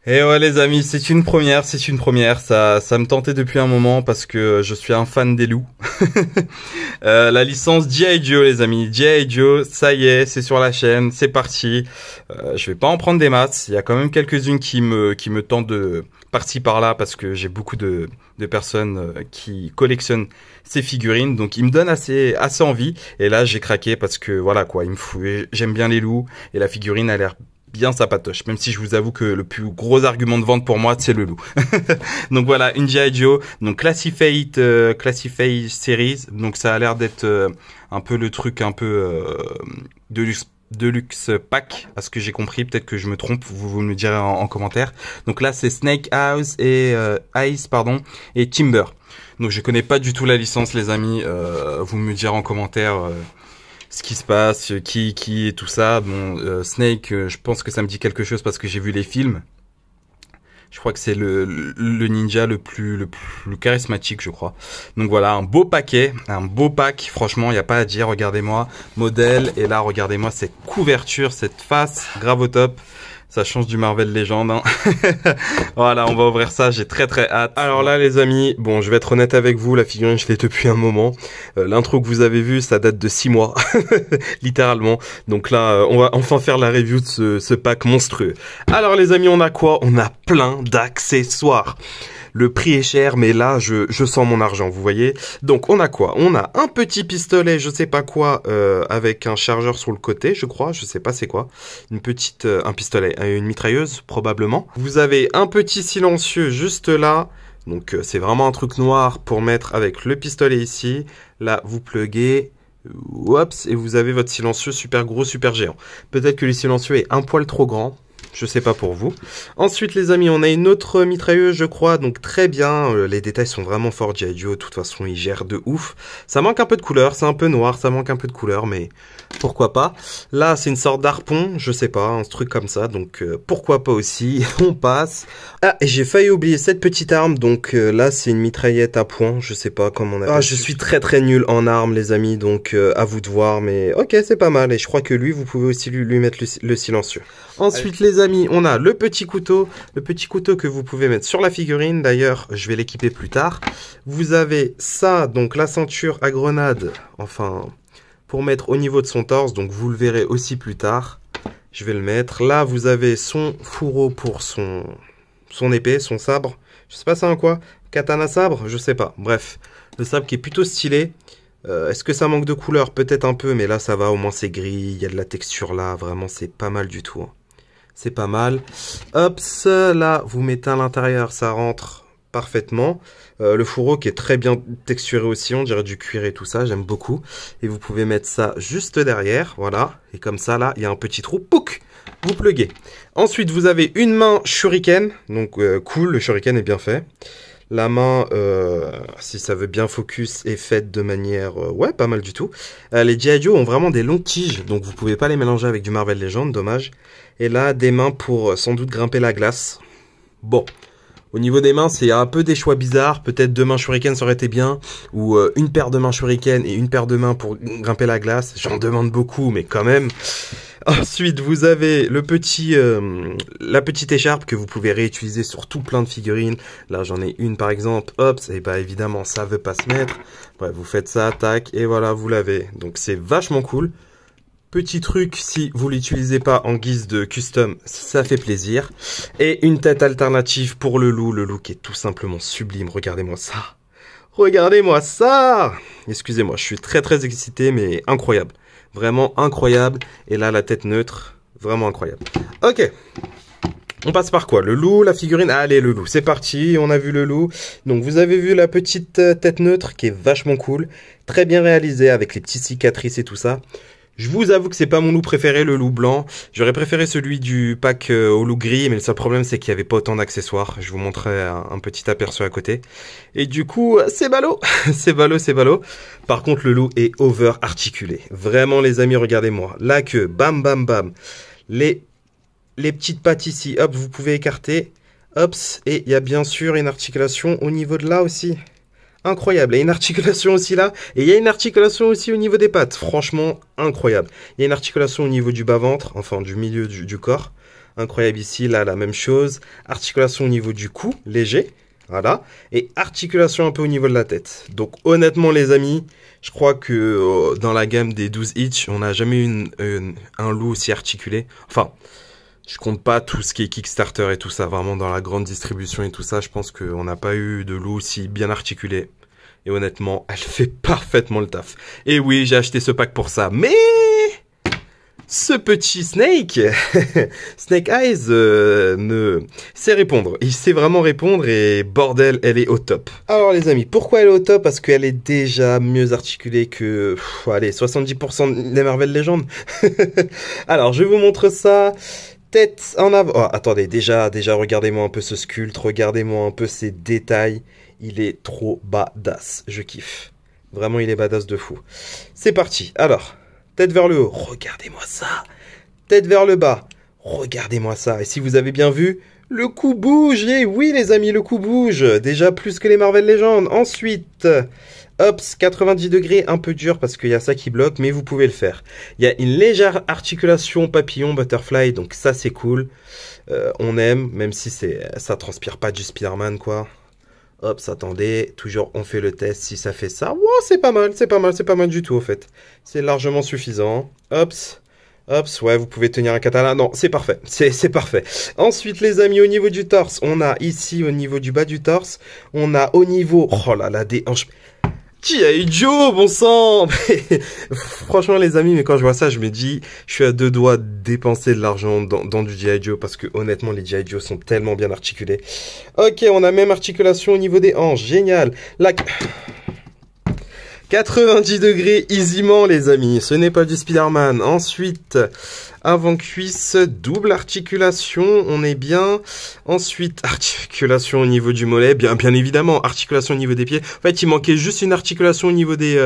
Et ouais les amis, c'est une première, ça me tentait depuis un moment parce que je suis un fan des loups. La licence G.I. Joe les amis, G.I. Joe, ça y est, c'est sur la chaîne, c'est parti. Je vais pas en prendre des masses, il y a quand même quelques-unes qui me tentent de par-ci par-là parce que j'ai beaucoup de personnes qui collectionnent ces figurines, donc ils me donnent assez envie. Et là j'ai craqué parce que voilà quoi, il me fout, j'aime bien les loups et la figurine a l'air bien sympatoche, même si je vous avoue que le plus gros argument de vente pour moi c'est le loup. Donc voilà, une G.I. Joe, donc Classified Series, donc ça a l'air d'être un peu le truc un peu Deluxe pack, à ce que j'ai compris, peut-être que je me trompe, vous me direz en commentaire. Donc là c'est Snake House et Ice pardon et Timber. Donc je connais pas du tout la licence les amis, vous me direz en commentaire ce qui se passe, qui et tout ça. Bon, Snake, je pense que ça me dit quelque chose parce que j'ai vu les films. Je crois que c'est le ninja le plus charismatique, je crois. Donc voilà, un beau paquet, un beau pack. Franchement, il n'y a pas à dire. Regardez-moi, modèle. Et là, regardez-moi cette couverture, cette face, grave au top. Ça change du Marvel Legends, hein. Voilà, on va ouvrir ça, j'ai très hâte. Alors là les amis, bon je vais être honnête avec vous, la figurine je l'ai depuis un moment. L'intro que vous avez vu, ça date de 6 mois, littéralement. Donc là, on va enfin faire la review de ce pack monstrueux. Alors les amis, on a quoi? On a plein d'accessoires. Le prix est cher, mais là, je sens mon argent, vous voyez. Donc, on a quoi? On a un petit pistolet, je sais pas quoi, avec un chargeur sur le côté, je crois. Je sais pas c'est quoi. Un pistolet, une mitrailleuse, probablement. Vous avez un petit silencieux juste là. Donc, c'est vraiment un truc noir pour mettre avec le pistolet ici. Là, vous pluguez. Oups, et vous avez votre silencieux super gros, super géant. Peut-être que le silencieux est un poil trop grand. Je sais pas pour vous. Ensuite les amis, on a une autre mitrailleuse je crois, donc très bien, les détails sont vraiment forts, G.I. Joe, de toute façon il gère de ouf. Ça manque un peu de couleur, c'est un peu noir, ça manque un peu de couleur, mais pourquoi pas. Là c'est une sorte d'harpon, je sais pas, un truc comme ça, donc pourquoi pas aussi, on passe. Ah, et j'ai failli oublier cette petite arme, donc là c'est une mitraillette à point, je sais pas comment on appelle. Ah, je suis très nul en armes les amis, donc à vous de voir, mais ok c'est pas mal, et je crois que lui, vous pouvez aussi lui mettre le silencieux. Ensuite les amis, on a le petit couteau que vous pouvez mettre sur la figurine, d'ailleurs je vais l'équiper plus tard. Vous avez ça, donc la ceinture à grenade, enfin pour mettre au niveau de son torse, donc vous le verrez aussi plus tard. Je vais le mettre, là vous avez son fourreau pour son épée, son sabre, je sais pas ça en quoi, katana sabre, je sais pas, bref, le sabre qui est plutôt stylé. Est-ce que ça manque de couleur? Peut-être un peu, mais là ça va, au moins c'est gris, il y a de la texture là, vraiment c'est pas mal du tout, hein. C'est pas mal. Hop, là, vous mettez à l'intérieur, ça rentre parfaitement. Le fourreau qui est très bien texturé aussi, on dirait du cuir et tout ça, j'aime beaucoup. Et vous pouvez mettre ça juste derrière, voilà. Et comme ça, là, il y a un petit trou, pouc, vous pluguez. Ensuite, vous avez une main shuriken, donc cool, le shuriken est bien fait. La main, si ça veut bien focus, est faite de manière, ouais, pas mal du tout. Les G.I. Joe ont vraiment des longues tiges, donc vous pouvez pas les mélanger avec du Marvel Legends, dommage. Et là, des mains pour sans doute grimper la glace. Bon, au niveau des mains, c'est un peu des choix bizarres. Peut-être 2 mains shuriken, ça aurait été bien. Ou une paire de mains shuriken et une paire de mains pour grimper la glace. J'en demande beaucoup, mais quand même. Ensuite, vous avez la petite écharpe que vous pouvez réutiliser sur tout plein de figurines. Là, j'en ai une par exemple. Hop, et bah évidemment, ça veut pas se mettre. Bref, vous faites ça, tac, et voilà, vous l'avez. Donc c'est vachement cool. Petit truc, si vous l'utilisez pas en guise de custom, ça fait plaisir. Et une tête alternative pour le loup qui est tout simplement sublime. Regardez-moi ça. Regardez-moi ça. Excusez-moi, je suis très excité, mais incroyable. Vraiment incroyable. Et là, la tête neutre, vraiment incroyable. Ok. On passe par quoi? Le loup, la figurine? Allez, le loup, c'est parti, on a vu le loup. Donc vous avez vu la petite tête neutre qui est vachement cool. Très bien réalisée avec les petites cicatrices et tout ça. Je vous avoue que c'est pas mon loup préféré, le loup blanc. J'aurais préféré celui du pack au loup gris, mais le seul problème c'est qu'il n'y avait pas autant d'accessoires. Je vous montrerai un petit aperçu à côté. Et du coup, c'est ballot. C'est ballot. Par contre, le loup est over articulé. Vraiment les amis, regardez-moi. La queue, bam bam bam. Les petites pattes ici, hop, vous pouvez écarter. Hop, et il y a bien sûr une articulation au niveau de là aussi. Incroyable, il y a une articulation aussi là, et il y a une articulation aussi au niveau des pattes, franchement incroyable. Il y a une articulation au niveau du bas-ventre, enfin du milieu du corps, incroyable ici, là la même chose. Articulation au niveau du cou, léger, voilà. Et articulation un peu au niveau de la tête. Donc honnêtement les amis, je crois que dans la gamme des 12 Itch, on n'a jamais eu un loup aussi articulé. Enfin, je compte pas tout ce qui est Kickstarter et tout ça, vraiment dans la grande distribution et tout ça, je pense qu'on n'a pas eu de loup aussi bien articulé. Et honnêtement, elle fait parfaitement le taf. Et oui, j'ai acheté ce pack pour ça. Mais ce petit Snake, Snake Eyes, sait répondre. Il sait vraiment répondre et bordel, elle est au top. Alors les amis, pourquoi elle est au top? Parce qu'elle est déjà mieux articulée que, allez, 70% des Marvel Legends. Alors, je vous montre ça. Tête en avant. Oh, attendez, déjà, regardez-moi un peu ce sculpte, regardez-moi un peu ces détails. Il est trop badass, je kiffe. Vraiment, il est badass de fou. C'est parti. Alors, tête vers le haut, regardez-moi ça. Tête vers le bas, regardez-moi ça. Et si vous avez bien vu, le cou bouge. Et oui, les amis, le cou bouge. Déjà plus que les Marvel Legends. Ensuite, hops, 90 degrés, un peu dur parce qu'il y a ça qui bloque, mais vous pouvez le faire. Il y a une légère articulation papillon, butterfly, donc ça, c'est cool. On aime, même si ça transpire pas du Spider-Man, quoi. Hop, attendez, toujours on fait le test si ça fait ça. Wow, c'est pas mal du tout au fait. C'est largement suffisant. Hops, ouais, vous pouvez tenir un katana. Non, c'est parfait, c'est parfait. Ensuite, les amis, au niveau du torse, on a ici, au niveau du bas du torse, on a au niveau, oh là là, des hanches. G.I. Joe, bon sang. Franchement les amis, mais quand je vois ça, je me dis, je suis à deux doigts de dépenser de l'argent dans du G.I. Joe, parce que honnêtement, les G.I. Joe sont tellement bien articulés. Ok, on a même articulation au niveau des hanches, génial. Là, 90 degrés, easyment les amis, ce n'est pas du Spider-Man. Ensuite, avant-cuisse, double articulation, on est bien. Ensuite, articulation au niveau du mollet, bien évidemment, articulation au niveau des pieds. En fait, il manquait juste une articulation au niveau des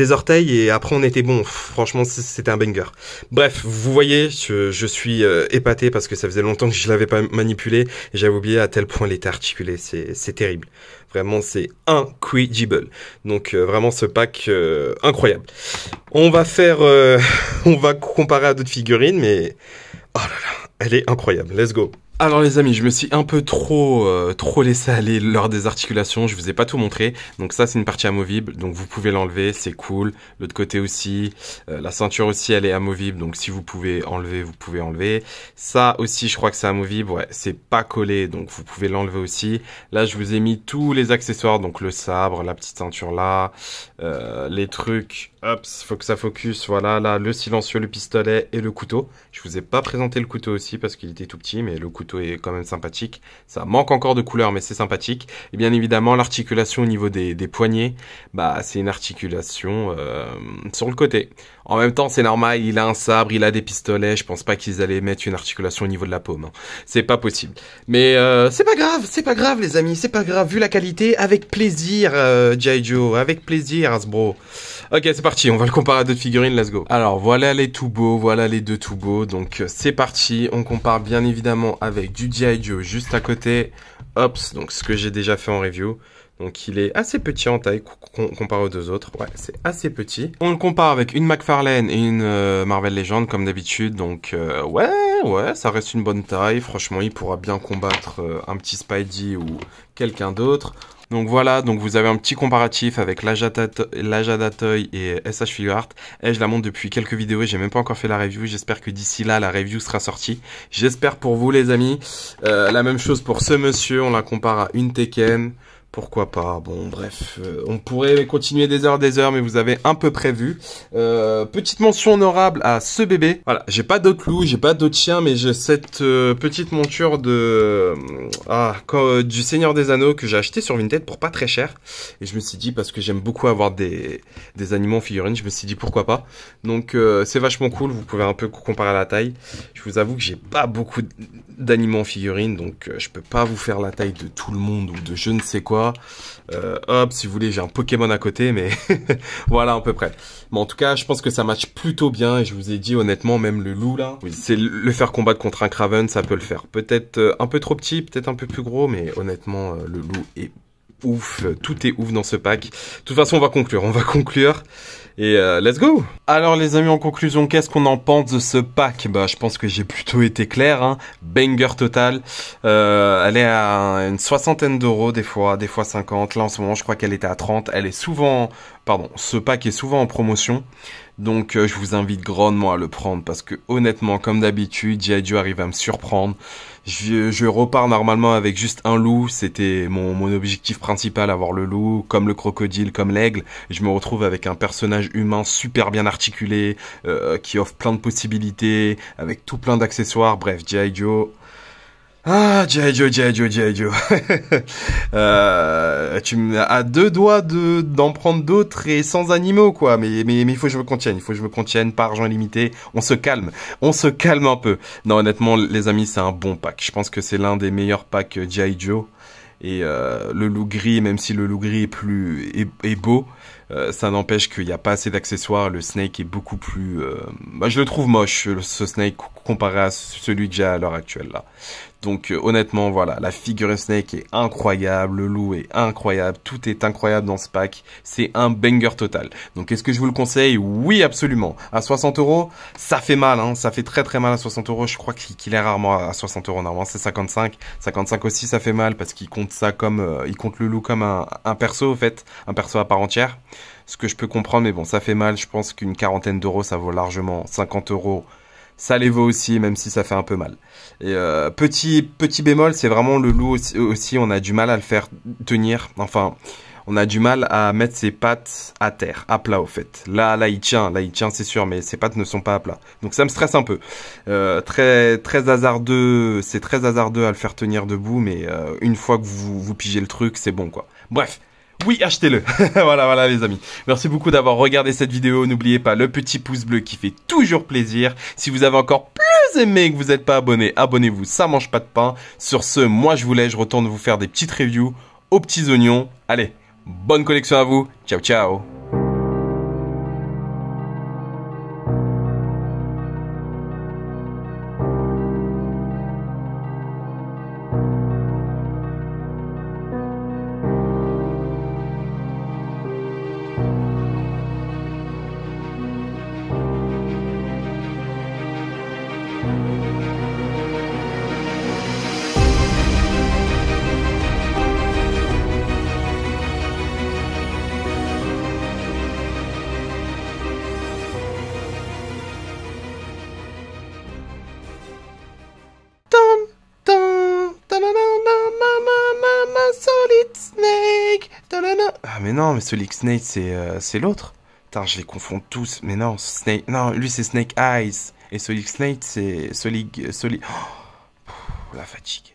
orteils et après on était bon. Franchement, c'était un banger. Bref, vous voyez, je suis épaté parce que ça faisait longtemps que je l'avais pas manipulé et j'avais oublié à tel point elle était articulée. C'est terrible. Vraiment, c'est incredible. Donc vraiment ce pack incroyable. On va faire, on va comparer à d'autres figurines, mais oh là là, elle est incroyable. Let's go. Alors les amis, je me suis un peu trop laissé aller lors des articulations, je vous ai pas tout montré. Donc ça c'est une partie amovible, donc vous pouvez l'enlever, c'est cool. L'autre côté aussi, la ceinture aussi elle est amovible, donc si vous pouvez enlever, vous pouvez enlever. Ça aussi je crois que c'est amovible, ouais, c'est pas collé, donc vous pouvez l'enlever aussi. Là je vous ai mis tous les accessoires, donc le sabre, la petite ceinture là, les trucs, hop, faut que ça focus, voilà, là le silencieux, le pistolet et le couteau. Je vous ai pas présenté le couteau aussi parce qu'il était tout petit, mais le couteau est quand même sympathique. Ça manque encore de couleur, mais c'est sympathique. Et bien évidemment, l'articulation au niveau des poignets, bah c'est une articulation sur le côté. En même temps, c'est normal, il a un sabre, il a des pistolets. Je pense pas qu'ils allaient mettre une articulation au niveau de la paume. Hein. C'est pas possible. Mais c'est pas grave les amis, c'est pas grave. Vu la qualité, avec plaisir, G.I. Joe, avec plaisir, Hasbro. Ok, c'est parti, on va le comparer à d'autres figurines, let's go. Alors, voilà les tout beaux, voilà les deux tout beaux. Donc, c'est parti, on compare bien évidemment avec du G.I. Joe juste à côté. Hops, donc ce que j'ai déjà fait en review. Donc, il est assez petit en taille comparé aux deux autres. Ouais, c'est assez petit. On le compare avec une McFarlane et une Marvel Legends, comme d'habitude. Donc, ouais, ça reste une bonne taille. Franchement, il pourra bien combattre un petit Spidey ou quelqu'un d'autre. Donc voilà, donc vous avez un petit comparatif avec Lajada Toy et SH Figuart. Et je la montre depuis quelques vidéos et j'ai même pas encore fait la review. J'espère que d'ici là, la review sera sortie. J'espère pour vous les amis. La même chose pour ce monsieur, on la compare à une Tekken. Pourquoi pas, bon bref, on pourrait continuer des heures, mais vous avez un peu prévu. Petite mention honorable à ce bébé. Voilà, j'ai pas d'autres loups, j'ai pas d'autres chiens, mais j'ai cette petite monture du Seigneur des Anneaux que j'ai acheté sur Vinted pour pas très cher. Et je me suis dit, parce que j'aime beaucoup avoir des animaux en figurine, je me suis dit pourquoi pas. Donc c'est vachement cool, vous pouvez un peu comparer la taille. Je vous avoue que j'ai pas beaucoup d'animaux en figurine, donc je peux pas vous faire la taille de tout le monde ou de je ne sais quoi. Hop, si vous voulez, j'ai un Pokémon à côté, mais voilà à peu près. Mais en tout cas, je pense que ça match plutôt bien et je vous ai dit honnêtement, même le loup là, oui, c'est le faire combattre contre un Kraven, ça peut le faire. Peut-être un peu trop petit, peut-être un peu plus gros, mais honnêtement, le loup est ouf, tout est ouf dans ce pack. De toute façon, on va conclure. Et let's go. Alors les amis, en conclusion, qu'est-ce qu'on en pense de ce pack? Bah je pense que j'ai plutôt été clair, hein. Banger total. Elle est à une soixantaine d'euros des fois 50. Là en ce moment je crois qu'elle était à 30. Elle est souvent, pardon, ce pack est souvent en promotion. Donc je vous invite grandement à le prendre parce que honnêtement, comme d'habitude, G.I. Joe arrive à me surprendre. Je repars normalement avec juste un loup, c'était mon objectif principal, avoir le loup, comme le crocodile, comme l'aigle. Je me retrouve avec un personnage humain super bien articulé, qui offre plein de possibilités, avec tout plein d'accessoires, bref, G.I. Joe... Ah, G.I. Joe. Tu as deux doigts d'en prendre d'autres et sans animaux, quoi. Mais il faut que je me contienne, pas argent illimité. On se calme un peu. Non, honnêtement, les amis, c'est un bon pack. Je pense que c'est l'un des meilleurs packs G.I. Joe. Et le loup gris, même si le loup gris est beau, ça n'empêche qu'il n'y a pas assez d'accessoires. Le Snake est beaucoup plus... je le trouve moche, ce Snake, comparé à celui que j'ai à l'heure actuelle, là. Donc honnêtement, voilà, la figure Snake est incroyable, le loup est incroyable, tout est incroyable dans ce pack. C'est un banger total. Donc est-ce que je vous le conseille? Oui, absolument. À 60 euros, ça fait mal, hein, ça fait très très mal à 60 euros. Je crois qu'il est rarement à 60 euros. Normalement, c'est 55. 55 aussi, ça fait mal parce qu'il compte ça comme... il compte le loup comme un perso, en fait, un perso à part entière. Ce que je peux comprendre, mais bon, ça fait mal. Je pense qu'une quarantaine d'euros, ça vaut largement 50 euros. Ça les vaut aussi, même si ça fait un peu mal. Et petit bémol, c'est vraiment le loup aussi, on a du mal à le faire tenir. Enfin, on a du mal à mettre ses pattes à terre, à plat au fait. Là il tient, c'est sûr, mais ses pattes ne sont pas à plat. Donc ça me stresse un peu. Très hasardeux, c'est très hasardeux à le faire tenir debout, mais une fois que vous pigez le truc, c'est bon quoi. Bref. Oui, achetez-le. Voilà les amis. Merci beaucoup d'avoir regardé cette vidéo. N'oubliez pas le petit pouce bleu qui fait toujours plaisir. Si vous avez encore plus aimé et que vous n'êtes pas abonné, abonnez-vous. Ça mange pas de pain. Sur ce, moi je vous laisse. Je retourne vous faire des petites reviews aux petits oignons. Allez, bonne collection à vous. Ciao, ciao. Solid Snake. Ah mais non, mais Solid Snake c'est l'autre. Putain, je les confonds tous. Mais non, Snake. Non, lui c'est Snake Eyes et Solid Snake c'est Solid. Oh, la fatigue.